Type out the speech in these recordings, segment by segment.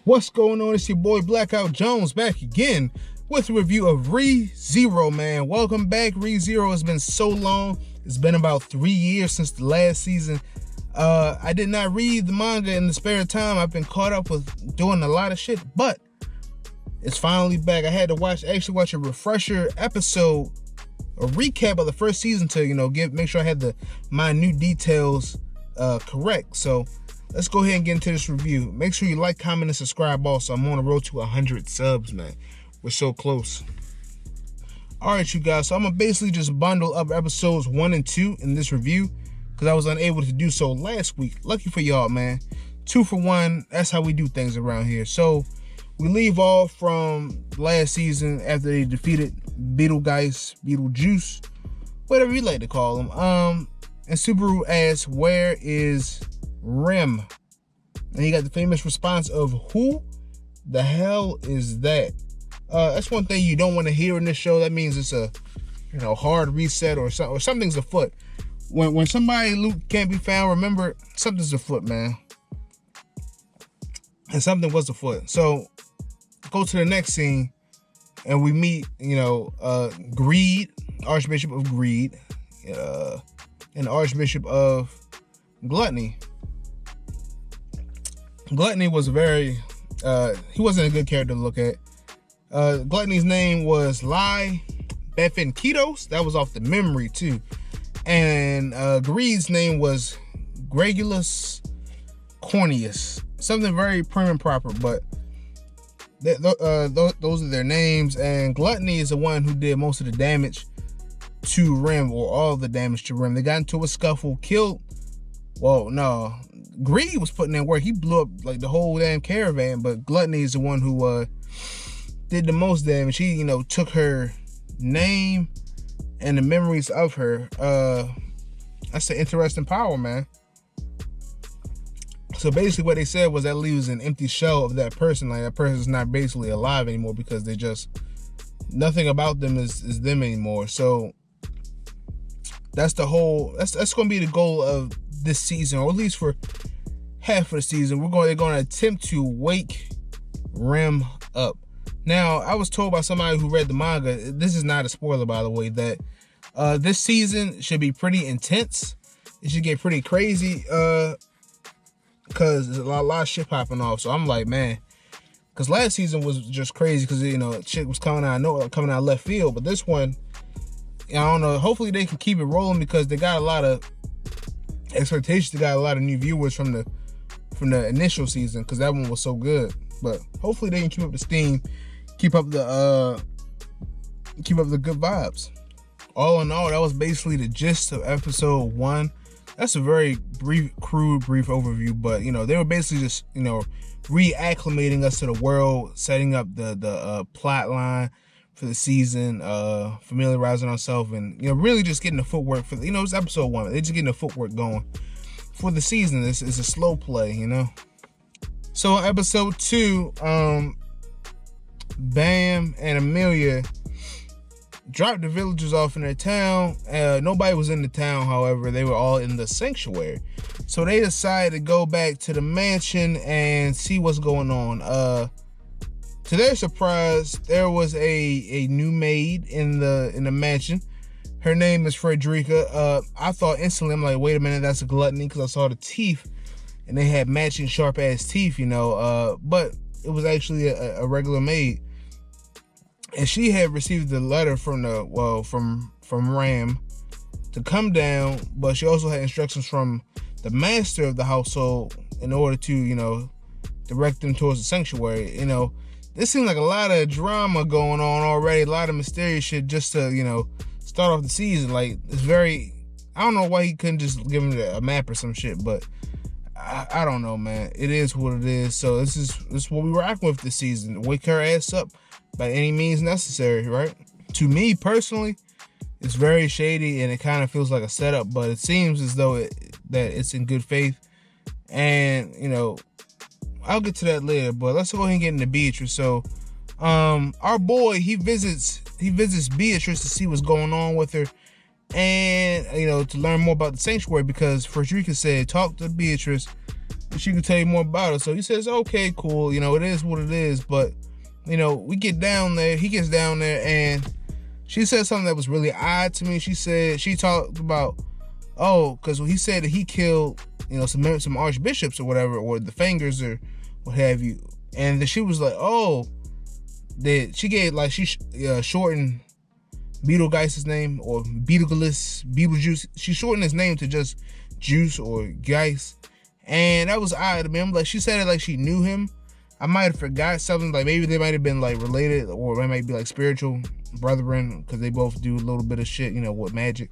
What's going on? It's your boy Blackout Jones back again with a review of ReZero, man. Welcome back, ReZero. It's been so long. It's been about 3 years since the last season. I did not read the manga in the spare time. I've been caught up with doing a lot of shit, but it's finally back. I had to watch a refresher episode, a recap of the first season to, make sure I had the minute details correct. So let's go ahead and get into this review. Make sure you like, comment, and subscribe also. I'm on the road to 100 subs, man. We're so close. Alright, you guys. So I'm going to basically just bundle up episodes 1 and 2 in this review because I was unable to do so last week. Lucky for y'all, man. 2 for 1. That's how we do things around here. So we leave off from last season after they defeated Beetlejuice, whatever you like to call him. And Subaru asks, where is Rem? And he got the famous response of, who the hell is that? That's one thing you don't want to hear in this show. That means it's a hard reset or something's afoot. When somebody Luke can't be found, remember something's afoot, man. And something was afoot. So go to the next scene and we meet, Greed, Archbishop of Greed, and Archbishop of Gluttony. Gluttony was he wasn't a good character to look at. Gluttony's name was Lai Befenkitos. That was off the memory too. And Greed's name was Gregulus Corneus. Something very prim and proper, but those are their names. And Gluttony is the one who did most of the damage to Rem, or all the damage to Rem. They got into a scuffle, killed. Well, no, Greed was putting in work. He blew up like the whole damn caravan, but Gluttony is the one who did the most damage. He, took her name and the memories of her. That's an interesting power, man. So basically what they said was that leaves an empty shell of that person. Like, that person's not basically alive anymore because they just, nothing about them is them anymore. So that's the whole, that's going to be the goal of this season, or at least for half of the season. They're going to attempt to wake Rem up. Now, I was told by somebody who read the manga, this is not a spoiler by the way, that this season should be pretty intense. It should get pretty crazy because there's a lot of shit popping off. So I'm like, man, because last season was just crazy because shit was coming out left field. But this one, I don't know, hopefully they can keep it rolling because they got a lot of expectations. They got a lot of new viewers from the initial season because that one was so good. But hopefully they can keep up the steam, keep up the good vibes. All in all, that was basically the gist of episode 1. That's a very crude overview, but they were basically just reacclimating us to the world, setting up the plot line for the season, familiarizing ourselves, and really just getting the footwork for it's episode 1. They're just getting the footwork going for the season. It's a slow play, So episode 2, Bam and Amelia dropped the villagers off in their town. Nobody was in the town, however. They were all in the sanctuary. So they decided to go back to the mansion and see what's going on. To their surprise, there was a new maid in the mansion. Her name is Frederica. I thought instantly, I'm like, wait a minute, that's a Gluttony, because I saw the teeth and they had matching sharp ass teeth, but it was actually a regular maid. And she had received the letter from Ram to come down, but she also had instructions from the master of the household in order to, direct them towards the sanctuary. This seemed like a lot of drama going on already, a lot of mysterious shit just to, start off the season. Like, it's very, I don't know why he couldn't just give him a map or some shit, but I don't know, man. It is what it is. So this is what we rocking with this season. Wake her ass up by any means necessary, right? To me personally, it's very shady and it kind of feels like a setup, but it seems as though that it's in good faith. And I'll get to that later, but let's go ahead and get into Beatrice. So our boy, he visits Beatrice to see what's going on with her, and to learn more about the sanctuary, because Frederica said talk to Beatrice she could tell you more about it. So he says, okay, cool, you know, it is what it is. But, you know, we get down there, he gets down there, and she said something that was really odd to me. She said, she talked about, because he said that he killed, you know, some archbishops or whatever, or the Fingers or what have you. And then she was like, that she gave, like, she shortened Betelgeuse name, or Beetlejuice. She shortened his name to just Juice or Geist. And that was odd to me. I'm like, she said it like she knew him. I might have forgot something, like maybe they might have been like related, or they might be like spiritual brethren, because they both do a little bit of shit, you know, with magic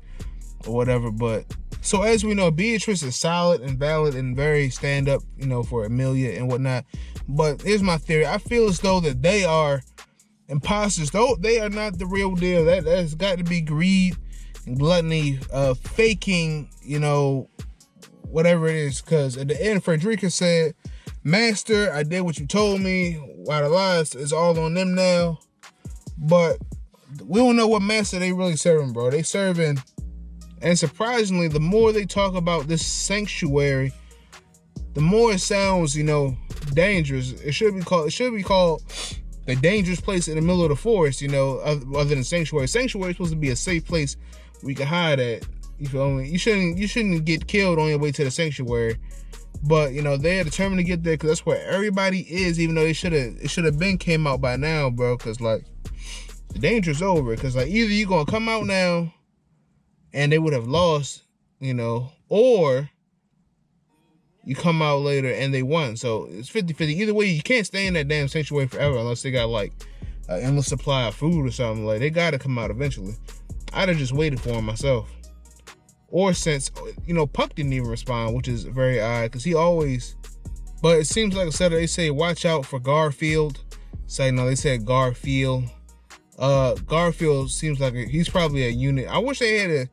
or whatever. But so as we know, Beatrice is solid and valid and very stand up, you know, for Amelia and whatnot. But here's my theory. I feel as though that they are imposters, though they are not the real deal. That's got to be greed and gluttony, faking, you know, whatever it is. Because at the end, Frederica said, Master, I did what you told me. Why the lies is all on them now. But we don't know what master they really serving, bro. They serving, and surprisingly, the more they talk about this sanctuary, the more it sounds, you know, dangerous. It should be called the dangerous place in the middle of the forest, you know, other than sanctuary. Sanctuary is supposed to be a safe place where you can hide at. You feel me? You shouldn't get killed on your way to the sanctuary. But, you know, they're determined to get there because that's where everybody is, even though it should have been came out by now, bro. Because, like, the danger's over. Because, like, either you're going to come out now and they would have lost, you know, or you come out later and they won. So it's 50-50. Either way, you can't stay in that damn sanctuary forever unless they got, like, an endless supply of food or something. Like, they got to come out eventually. I'd have just waited for them myself. Or since, you know, Puck didn't even respond, which is very odd, because he always, but it seems like they say, watch out for Garfield. Say, no, they said Garfield. Garfield seems like he's probably a unit. I wish they had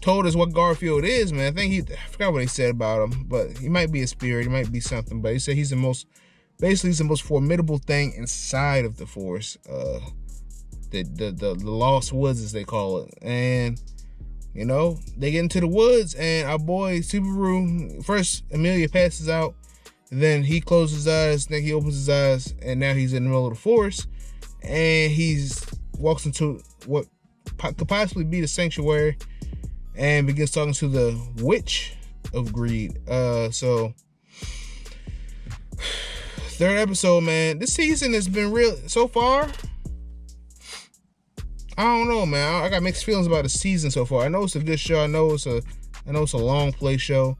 told us what Garfield is, man. I forgot what they said about him, but he might be a spirit, he might be something, but he said he's the most formidable thing inside of the Force. The Lost Woods, as they call it. And you know, they get into the woods, and our boy Subaru, first Amelia passes out, then he closes his eyes, then he opens his eyes, and now he's in the middle of the forest, and walks into what could possibly be the sanctuary, and begins talking to the Witch of Greed. So, third episode, man. This season has been real so far. I don't know, man. I got mixed feelings about the season so far. I know it's a good show. I know it's a long play show,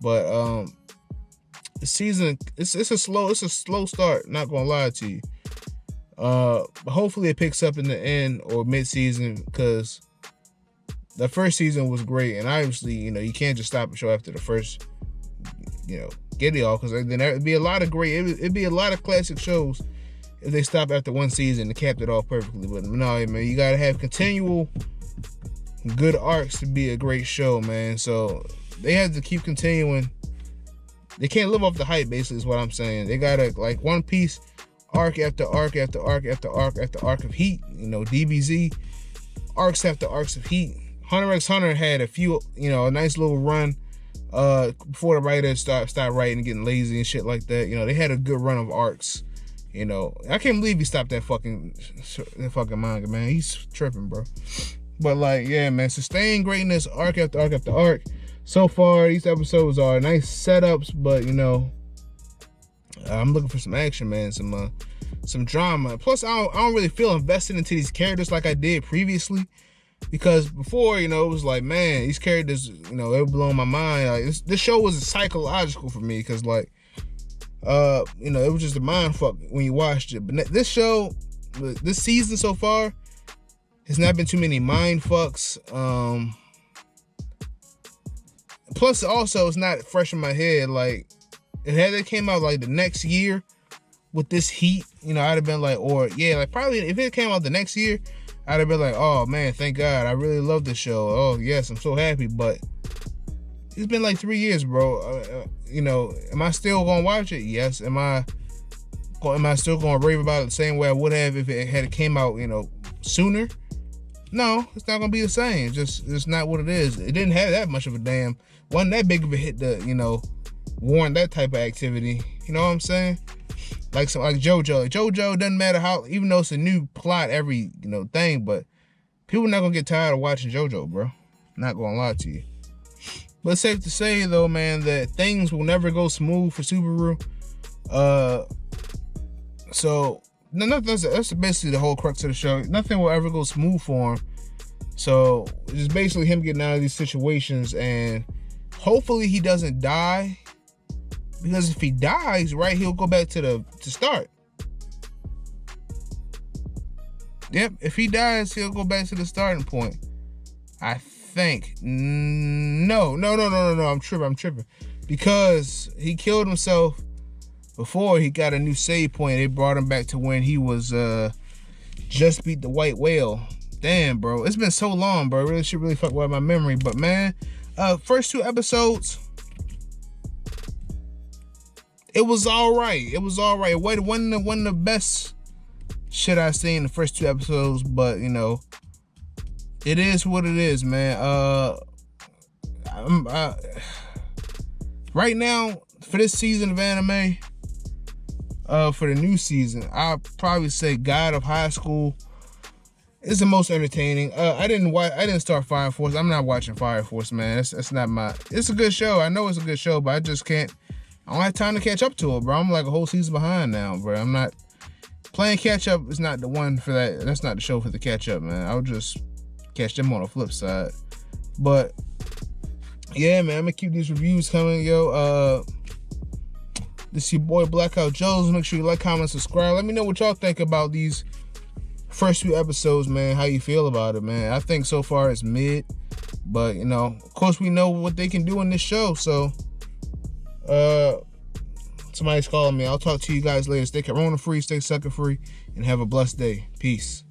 but the season it's a slow start. Not gonna lie to you. But hopefully it picks up in the end or mid season, because the first season was great, and obviously, you know, you can't just stop a show after the first, you know, get it all, because then it'd be a lot of it'd be a lot of classic shows if they stop after one season and capped it off perfectly. But no, man, you gotta have continual good arcs to be a great show, man. So they have to keep continuing. They can't live off the hype, basically, is what I'm saying. They gotta, like, One Piece, arc after arc after arc after arc after arc of heat. You know, DBZ, arcs after arcs of heat. Hunter x Hunter had a few, you know, a nice little run before the writers stopped writing and getting lazy and shit like that. You know, they had a good run of arcs. You know, I can't believe he stopped that fucking manga, man. He's tripping, bro. But, like, yeah, man, sustained greatness, arc after arc after arc. So far, these episodes are nice setups, but, you know, I'm looking for some action, man, some drama. Plus, I don't really feel invested into these characters like I did previously, because before, you know, it was like, man, these characters, you know, they were blowing my mind. Like, this show was psychological for me, because, like, you know, it was just a mind fuck when you watched it. But this show, this season so far, has not been too many mind fucks. Plus, also, it's not fresh in my head. Like, had it came out like the next year with this heat, you know, I'd have been like, or yeah, like probably if it came out the next year, I'd have been like, oh man, thank God, I really love this show. Oh yes, I'm so happy. But it's been like 3 years, bro. You know, am I still gonna watch it? Yes. Am I still gonna rave about it the same way I would have if it had came out, you know, sooner? No, it's not gonna be the same. It's not what it is. It didn't have that much of a wasn't that big of a hit to, you know, warrant that type of activity. You know what I'm saying? Like JoJo. Like JoJo doesn't matter how, even though it's a new plot every thing, but people not gonna get tired of watching JoJo, bro. Not gonna lie to you. But it's safe to say though, man, that things will never go smooth for Subaru. So that's basically the whole crux of the show. Nothing will ever go smooth for him. So it's basically him getting out of these situations, and hopefully he doesn't die. Because if he dies, right, he'll go back to start. Yep, if he dies, he'll go back to the starting point. I think. No, I'm tripping. Because he killed himself before he got a new save point. They brought him back to when he was just beat the white whale. Damn, bro. It's been so long, bro. Really shit really fucked with my memory. But man, first 2 episodes, it was alright. It wasn't the best shit I've seen in the first 2 episodes, but it is what it is, man. Right now, for this season of anime, for the new season, I'll probably say God of High School is the most entertaining. I didn't start Fire Force. I'm not watching Fire Force, man. It's not my. It's a good show. I know it's a good show, but I just can't. I don't have time to catch up to it, bro. I'm like a whole season behind now, bro. I'm not playing catch up. Is not the one for that. That's not the show for the catch up, man. I'll just catch them on the flip side. But yeah, man, I'm gonna keep these reviews coming, yo. This is your boy Blackout Jones. Make sure you like, comment, subscribe. Let me know what y'all think about these first 2 episodes, man. How you feel about it, man? I think so far it's mid, but of course we know what they can do in this show. So, somebody's calling me. I'll talk to you guys later. Stay corona free, stay sucker free, and have a blessed day. Peace.